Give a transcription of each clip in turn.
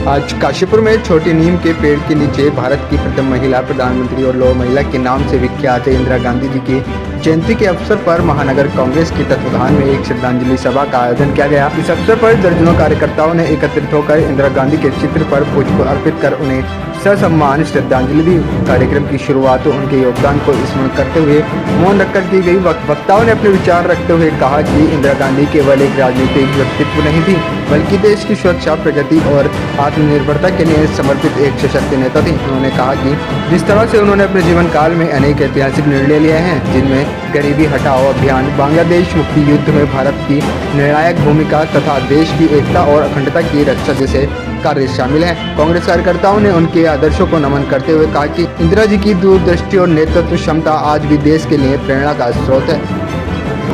आज काशीपुर में छोटी नीम के पेड़ के नीचे भारत की प्रथम महिला प्रधानमंत्री और लौह महिला के नाम से विख्यात इंदिरा गांधी जी की जयंती के अवसर पर महानगर कांग्रेस के तत्वाधान में एक श्रद्धांजलि सभा का आयोजन किया गया। इस अवसर पर दर्जनों कार्यकर्ताओं ने एकत्रित होकर इंदिरा गांधी के चित्र पर पुष्प अर्पित कर उन्हें ससम्मान श्रद्धांजलि दी। कार्यक्रम की शुरुआत उनके योगदान को स्मरण करते हुए मौन रखकर की गई। वक्ताओं ने अपने विचार रखते हुए कहा कि इंदिरा गांधी केवल एक राजनीतिक व्यक्तित्व नहीं थी, बल्कि देश की सुरक्षा, प्रगति और आत्मनिर्भरता के लिए समर्पित एक सशक्त नेता थी। उन्होंने कहा कि जिस तरह से उन्होंने अपने जीवन काल में अनेक ऐतिहासिक निर्णय लिए हैं, जिनमें गरीबी हटाओ अभियान, बांग्लादेश मुक्ति युद्ध में भारत की निर्णायक भूमिका तथा देश की एकता और अखंडता की रक्षा जैसे कार्य शामिल हैं। कांग्रेस कार्यकर्ताओं ने उनके आदर्शों को नमन करते हुए कहा कि इंदिरा जी की दूरदृष्टि और नेतृत्व क्षमता आज भी देश के लिए प्रेरणा का स्रोत है।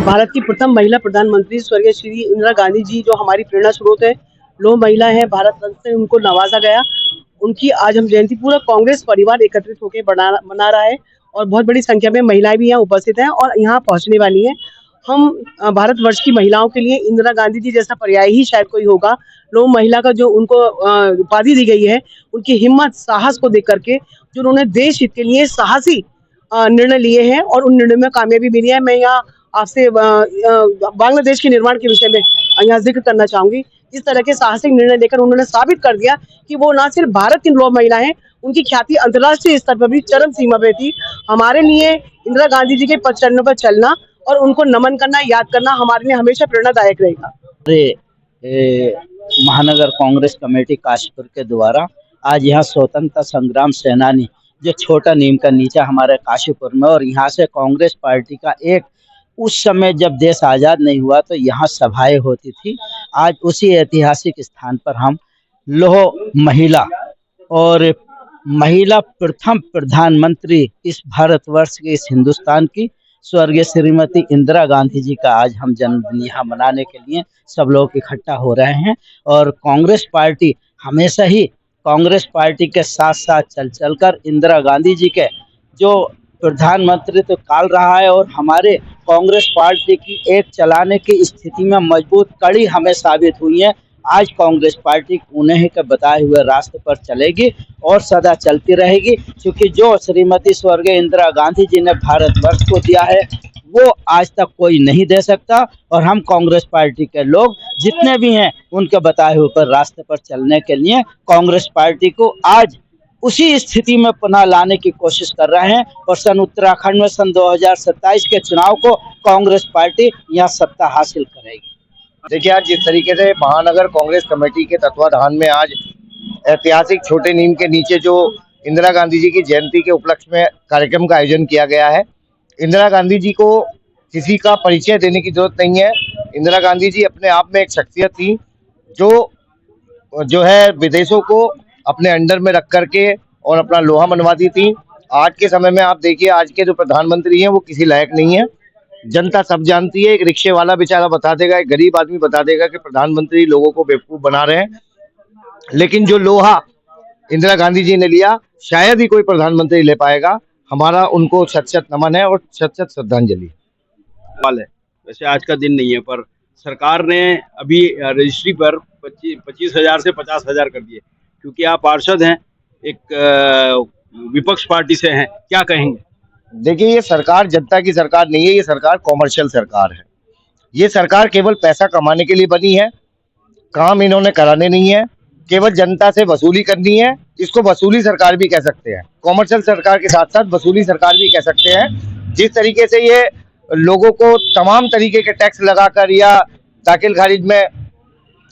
भारत की प्रथम महिला प्रधानमंत्री स्वर्गीय श्री इंदिरा गांधी जी जो हमारी प्रेरणा स्रोत है, लौह महिला है, भारत रत्न से उनको नवाजा गया। उनकी आज हम जयंती पूरा कांग्रेस परिवार एकत्रित होकर मना रहा है और बहुत बड़ी संख्या में महिलाएं भी यहाँ उपस्थित हैं और यहाँ पहुँचने वाली हैं। हम भारतवर्ष की महिलाओं के लिए इंदिरा गांधी जी जैसा पर्याय ही शायद कोई होगा। लौह महिला का जो उनको उपाधि दी गई है, उनकी हिम्मत, साहस को देख करके जो उन्होंने देश हित के लिए साहसी निर्णय लिए हैं और उन निर्णय में कामयाबी मिली है। मैं यहाँ आपसे बांग्लादेश के निर्माण के विषय में यहाँ जिक्र करना चाहूंगी। इस तरह के साहसिक निर्णय लेकर उन्होंने साबित कर दिया कि वो न सिर्फ भारत की लौह महिला हैं, उनकी ख्याति अंतर्राष्ट्रीय स्तर पर भी चरम सीमा पे थी। हमारे लिए इंदिरा गांधी जी के पद चरणों पर चलना और उनको नमन करना, याद करना हमारे लिए हमेशा प्रेरणादायक रहेगा। महानगर कांग्रेस कमेटी काशीपुर के द्वारा आज यहाँ स्वतंत्रता संग्राम सेनानी जो छोटा नीम का नीचा हमारे काशीपुर में, और यहाँ से कांग्रेस पार्टी का एक उस समय जब देश आज़ाद नहीं हुआ तो यहाँ सभाएं होती थी। आज उसी ऐतिहासिक स्थान पर हम लौह महिला और महिला प्रथम प्रधानमंत्री इस भारतवर्ष के, इस हिंदुस्तान की स्वर्गीय श्रीमती इंदिरा गांधी जी का आज हम जन्मदिन यहाँ मनाने के लिए सब लोग इकट्ठा हो रहे हैं। और कांग्रेस पार्टी हमेशा ही कांग्रेस पार्टी के साथ साथ चल कर इंदिरा गांधी जी के जो प्रधानमंत्री काल रहा है और हमारे कांग्रेस पार्टी की एक चलाने की स्थिति में मजबूत कड़ी हमें साबित हुई है। आज कांग्रेस पार्टी उन्हें के बताए हुए रास्ते पर चलेगी और सदा चलती रहेगी, क्योंकि जो श्रीमती स्वर्गीय इंदिरा गांधी जी ने भारतवर्ष को दिया है वो आज तक कोई नहीं दे सकता। और हम कांग्रेस पार्टी के लोग जितने भी हैं उनके बताए हुए पर रास्ते पर चलने के लिए कांग्रेस पार्टी को आज उसी स्थिति में पुनः लाने की कोशिश कर रहे हैं। और सन उत्तराखंड में सन 2027 के चुनाव को कांग्रेस पार्टी यहाँ सत्ता हासिल करेगी। देखिए, आज जिस तरीके से महानगर कांग्रेस कमेटी के तत्वाधान में आज ऐतिहासिक छोटे नीम के नीचे जो इंदिरा गांधी जी की जयंती के उपलक्ष्य में कार्यक्रम का आयोजन किया गया है। इंदिरा गांधी जी को किसी का परिचय देने की जरूरत नहीं है। इंदिरा गांधी जी अपने आप में एक शख्सियत थी जो है विदेशों को अपने अंडर में रख करके और अपना लोहा मनवाती थी। आज के समय में आप देखिए, आज के जो प्रधानमंत्री हैं वो किसी लायक नहीं है। जनता सब जानती है। एक रिक्शे वाला बेचारा बता देगा, एक गरीब आदमी बता देगा कि प्रधानमंत्री लोगों को बेवकूफ बना रहे हैं। लेकिन जो लोहा इंदिरा गांधी जी ने लिया, शायद ही कोई प्रधानमंत्री ले पाएगा। हमारा उनको शत-शत नमन है और शत-शत श्रद्धांजलि है। वैसे आज का दिन नहीं है, पर सरकार ने अभी रजिस्ट्री पर 25,000 से 50,000 कर दिए। क्योंकि आप पार्षद हैं, एक विपक्ष पार्टी से हैं, क्या कहेंगे? देखिए, ये सरकार जनता की सरकार नहीं है, ये सरकार कॉमर्शियल सरकार है। ये सरकार केवल पैसा कमाने के लिए बनी है, काम इन्होंने कराने नहीं है, केवल जनता से वसूली करनी है। इसको वसूली सरकार भी कह सकते हैं, कॉमर्शियल सरकार के साथ साथ वसूली सरकार भी कह सकते हैं। जिस तरीके से ये लोगों को तमाम तरीके के टैक्स लगाकर या दाखिल खारिज में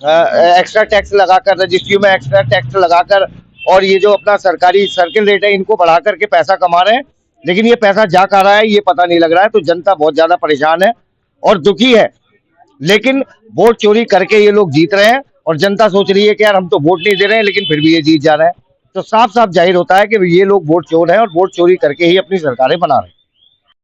एक्स्ट्रा टैक्स लगाकर, रजिस्ट्री में एक्स्ट्रा टैक्स लगाकर और ये जो अपना सरकारी सर्किल रेट है इनको बढ़ा करके पैसा कमा रहे हैं, लेकिन ये पैसा जा कहाँ रहा है ये पता नहीं लग रहा है। तो जनता बहुत ज्यादा परेशान है और दुखी है। लेकिन वोट चोरी करके ये लोग जीत रहे हैं और जनता सोच रही है कि यार हम तो वोट नहीं दे रहे हैं लेकिन फिर भी ये जीत जा रहे हैं। तो साफ साफ जाहिर होता है कि ये लोग वोट चोर हैं और वोट चोरी करके ही अपनी सरकारें बना रहे हैं।